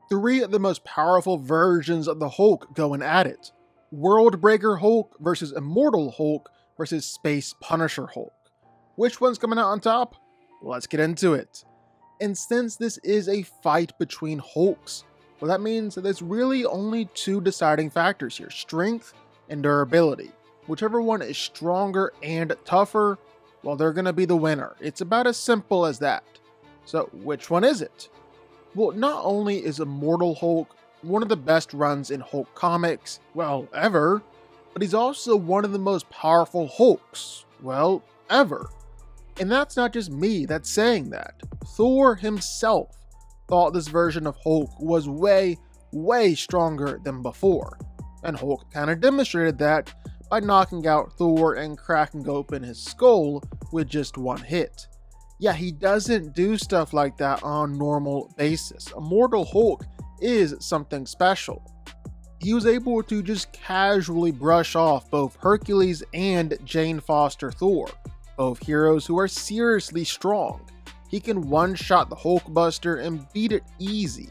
Three of the most powerful versions of the Hulk going at it. Worldbreaker Hulk versus Immortal Hulk versus Space Punisher Hulk. Which one's coming out on top? Let's get into it. And since this is a fight between Hulks, well, that means that there's really only two deciding factors here, strength and durability. Whichever one is stronger and tougher, well, they're going to be the winner. It's about as simple as that. So which one is it? Well, not only is Immortal Hulk one of the best runs in Hulk comics, well, ever, but he's also one of the most powerful Hulks, well, ever. And that's not just me that's saying that. Thor himself thought this version of Hulk was way, way stronger than before. And Hulk kind of demonstrated that by knocking out Thor and cracking open his skull with just one hit. Yeah, he doesn't do stuff like that on a normal basis. Immortal Hulk is something special. He was able to just casually brush off both Hercules and Jane Foster Thor, both heroes who are seriously strong. He can one-shot the Hulkbuster and beat it easy.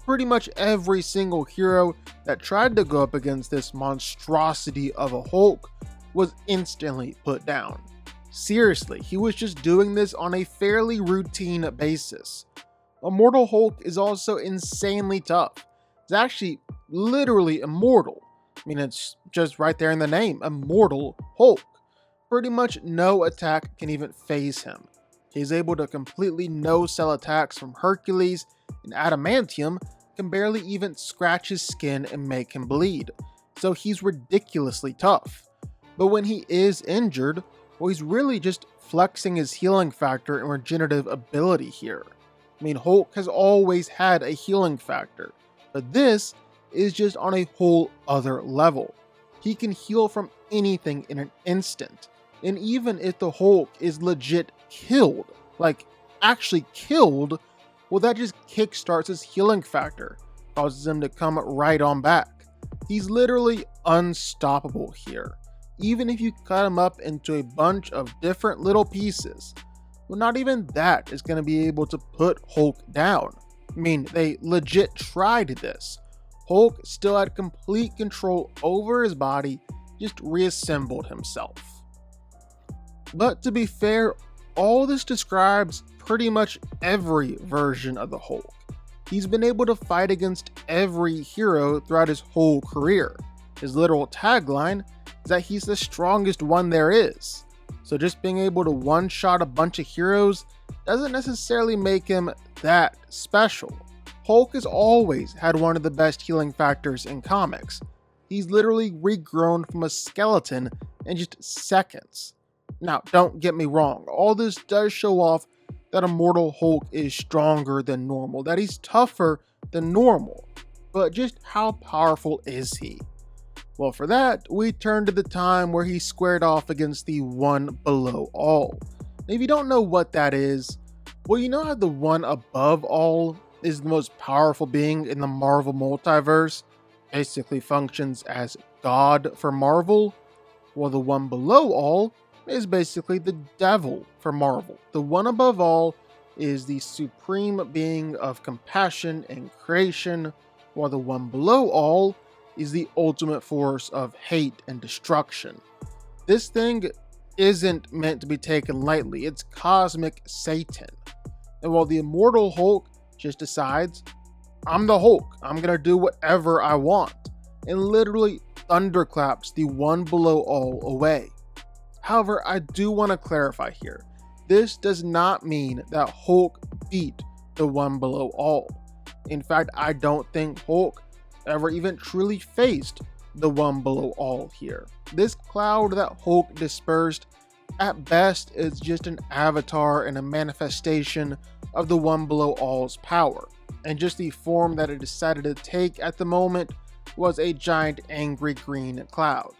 Pretty much every single hero that tried to go up against this monstrosity of a Hulk was instantly put down. Seriously, he was just doing this on a fairly routine basis. Immortal Hulk is also insanely tough. It's actually literally immortal. I mean, it's just right there in the name, Immortal Hulk. Pretty much no attack can even phase him. He's able to completely no-sell attacks from Hercules, and adamantium can barely even scratch his skin and make him bleed. So he's ridiculously tough. But when he is injured, well, he's really just flexing his healing factor and regenerative ability here. I mean, Hulk has always had a healing factor, but this is just on a whole other level. He can heal from anything in an instant. And even if the Hulk is legit killed, like actually killed, well, that just kickstarts his healing factor, causes him to come right on back. He's literally unstoppable here. Even if you cut him up into a bunch of different little pieces, well, not even that is going to be able to put Hulk down. I mean, they legit tried this. Hulk still had complete control over his body, just reassembled himself. But to be fair, all this describes pretty much every version of the Hulk. He's been able to fight against every hero throughout his whole career. His literal tagline is that he's the strongest one there is. So just being able to one-shot a bunch of heroes doesn't necessarily make him that special. Hulk has always had one of the best healing factors in comics. He's literally regrown from a skeleton in just seconds. Now, don't get me wrong, all this does show off that Immortal Hulk is stronger than normal, that he's tougher than normal. But just how powerful is he? Well, for that, we turn to the time where he squared off against the One Below All. Now, if you don't know what that is, well, you know how the One Above All is the most powerful being in the Marvel multiverse, basically functions as God for Marvel? Well, the One Below All is basically the devil for Marvel. The One Above All is the supreme being of compassion and creation, while the One Below All is the ultimate force of hate and destruction. This thing isn't meant to be taken lightly. It's cosmic Satan. And while the Immortal Hulk just decides, I'm the Hulk, I'm gonna do whatever I want, and literally thunderclaps the One Below All away. However, I do want to clarify here. This does not mean that Hulk beat the One Below All. In fact, I don't think Hulk ever even truly faced the One Below All here. This cloud that Hulk dispersed, at best, is just an avatar and a manifestation of the One Below All's power. And just the form that it decided to take at the moment was a giant angry green cloud.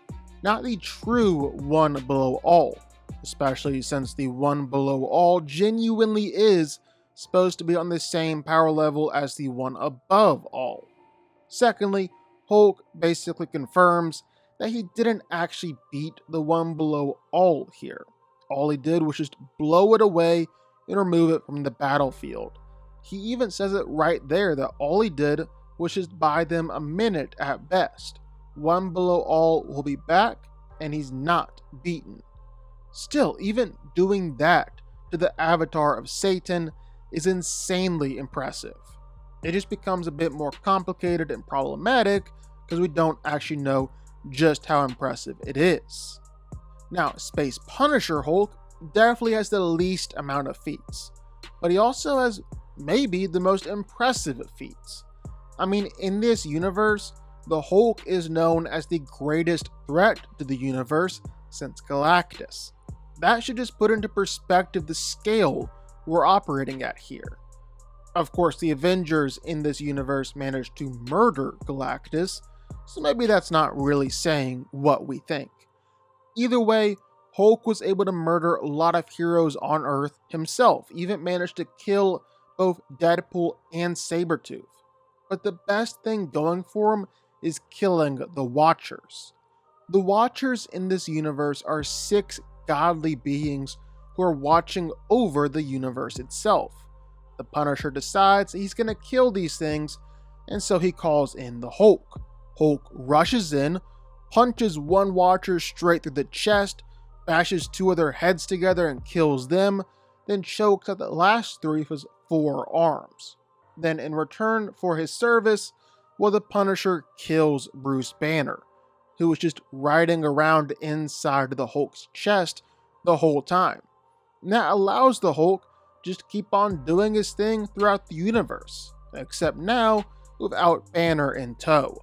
Not the true One Below All, especially since the One Below All genuinely is supposed to be on the same power level as the One Above All. Secondly, Hulk basically confirms that he didn't actually beat the One Below All here. All he did was just blow it away and remove it from the battlefield. He even says it right there that all he did which just buy them a minute at best. One below all will be back, and he's not beaten. Still, even doing that to the avatar of Satan is insanely impressive. It just becomes a bit more complicated and problematic because we don't actually know just how impressive it is. Now, Space Punisher Hulk definitely has the least amount of feats, but he also has maybe the most impressive feats. I mean, in this universe, the Hulk is known as the greatest threat to the universe since Galactus. That should just put into perspective the scale we're operating at here. Of course, the Avengers in this universe managed to murder Galactus, so maybe that's not really saying what we think. Either way, Hulk was able to murder a lot of heroes on Earth himself, even managed to kill both Deadpool and Sabretooth. But the best thing going for him is killing the Watchers. The Watchers in this universe are 6 godly beings who are watching over the universe itself. The Punisher decides he's going to kill these things, and so he calls in the Hulk. Hulk rushes in, punches one Watcher straight through the chest, bashes 2 of their heads together and kills them, then chokes out the last 3 of his 4 arms. Then in return for his service, the Punisher kills Bruce Banner, who was just riding around inside the Hulk's chest the whole time. And that allows the Hulk just to keep on doing his thing throughout the universe, except now without Banner in tow.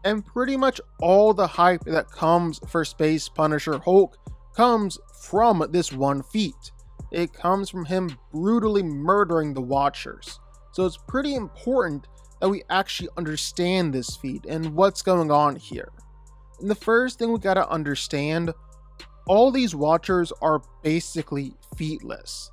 And pretty much all the hype that comes for Space Punisher Hulk comes from this one feat. It comes from him brutally murdering the Watchers. So it's pretty important that we actually understand this feat and what's going on here. And the first thing we gotta understand, all these Watchers are basically feetless.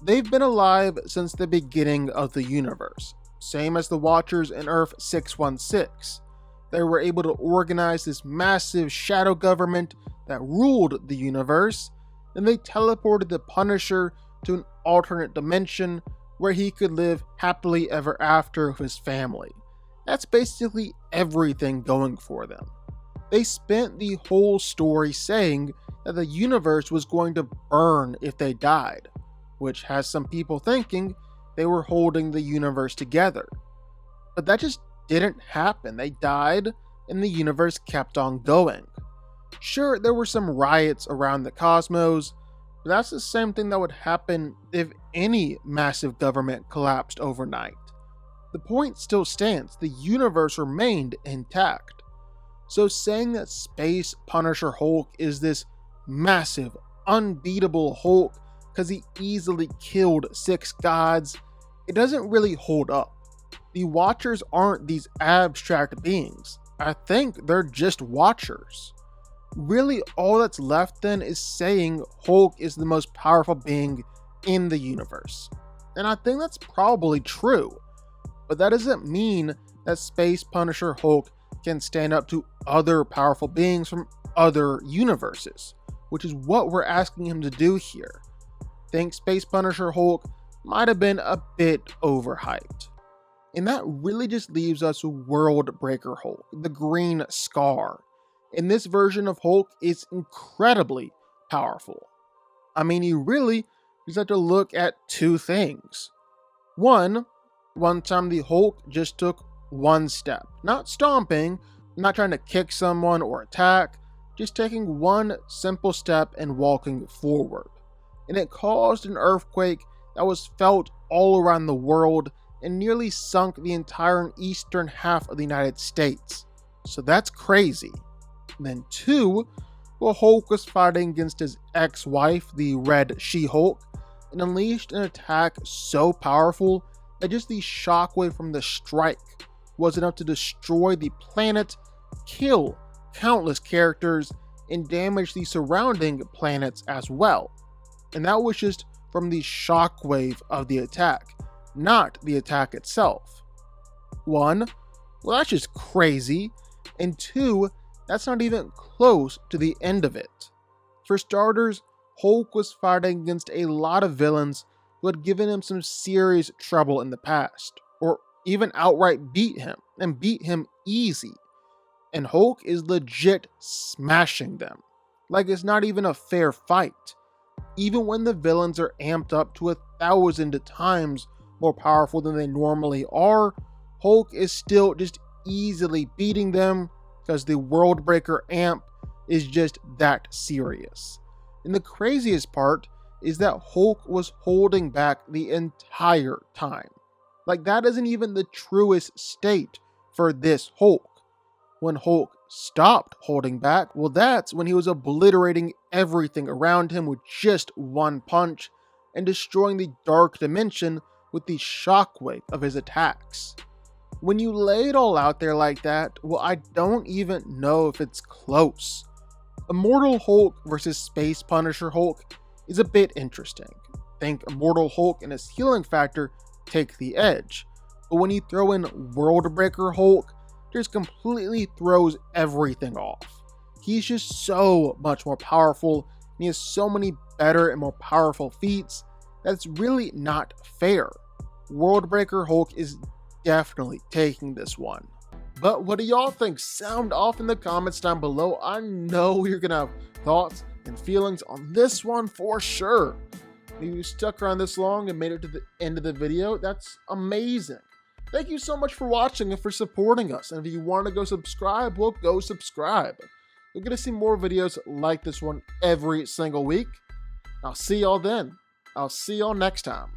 They've been alive since the beginning of the universe, same as the Watchers in Earth 616. They were able to organize this massive shadow government that ruled the universe, and they teleported the Punisher to an alternate dimension where he could live happily ever after with his family. That's basically everything going for them. They spent the whole story saying that the universe was going to burn if they died, which has some people thinking they were holding the universe together. But that just didn't happen. They died, and the universe kept on going. Sure, there were some riots around the cosmos, but that's the same thing that would happen if any massive government collapsed overnight. The point still stands, the universe remained intact. So saying that Space Punisher Hulk is this massive, unbeatable Hulk because he easily killed 6 gods, it doesn't really hold up. The Watchers aren't these abstract beings. I think they're just Watchers. Really, all that's left then is saying Hulk is the most powerful being in the universe. And I think that's probably true. But that doesn't mean that Space Punisher Hulk can stand up to other powerful beings from other universes, which is what we're asking him to do here. Think Space Punisher Hulk might have been a bit overhyped. And that really just leaves us with World Breaker Hulk, the Green Scar. And this version of Hulk is incredibly powerful. I mean, you really just have to look at 2 things. One time the Hulk just took 1 step, not stomping, not trying to kick someone or attack, just taking 1 simple step and walking forward. And it caused an earthquake that was felt all around the world and nearly sunk the entire eastern half of the United States. So that's crazy. And then 2, Hulk was fighting against his ex-wife, the Red She-Hulk, and unleashed an attack so powerful that just the shockwave from the strike was enough to destroy the planet, kill countless characters, and damage the surrounding planets as well. And that was just from the shockwave of the attack, not the attack itself. 1, that's just crazy, and 2, that's not even close to the end of it. For starters, Hulk was fighting against a lot of villains who had given him some serious trouble in the past, or even outright beat him, and beat him easy. And Hulk is legit smashing them. Like it's not even a fair fight. Even when the villains are amped up to 1,000 times more powerful than they normally are, Hulk is still just easily beating them because the Worldbreaker amp is just that serious. And the craziest part is that Hulk was holding back the entire time. Like that isn't even the truest state for this Hulk. When Hulk stopped holding back, well, that's when he was obliterating everything around him with just one punch and destroying the dark dimension with the shockwave of his attacks. When you lay it all out there like that, well, I don't even know if it's close. Immortal Hulk versus Space Punisher Hulk is a bit interesting. I think Immortal Hulk and his healing factor take the edge, but when you throw in Worldbreaker Hulk, just completely throws everything off. He's just so much more powerful, and he has so many better and more powerful feats that's really not fair. Worldbreaker Hulk is definitely taking this one. But what do y'all think? Sound off in the comments down below. I know you're gonna have thoughts and feelings on this one for sure. If you stuck around this long and made it to the end of the video, that's amazing. Thank you so much for watching and for supporting us. And if you want to go subscribe, well, go subscribe. You're going to see more videos like this one every single week. I'll see y'all then. I'll see y'all next time.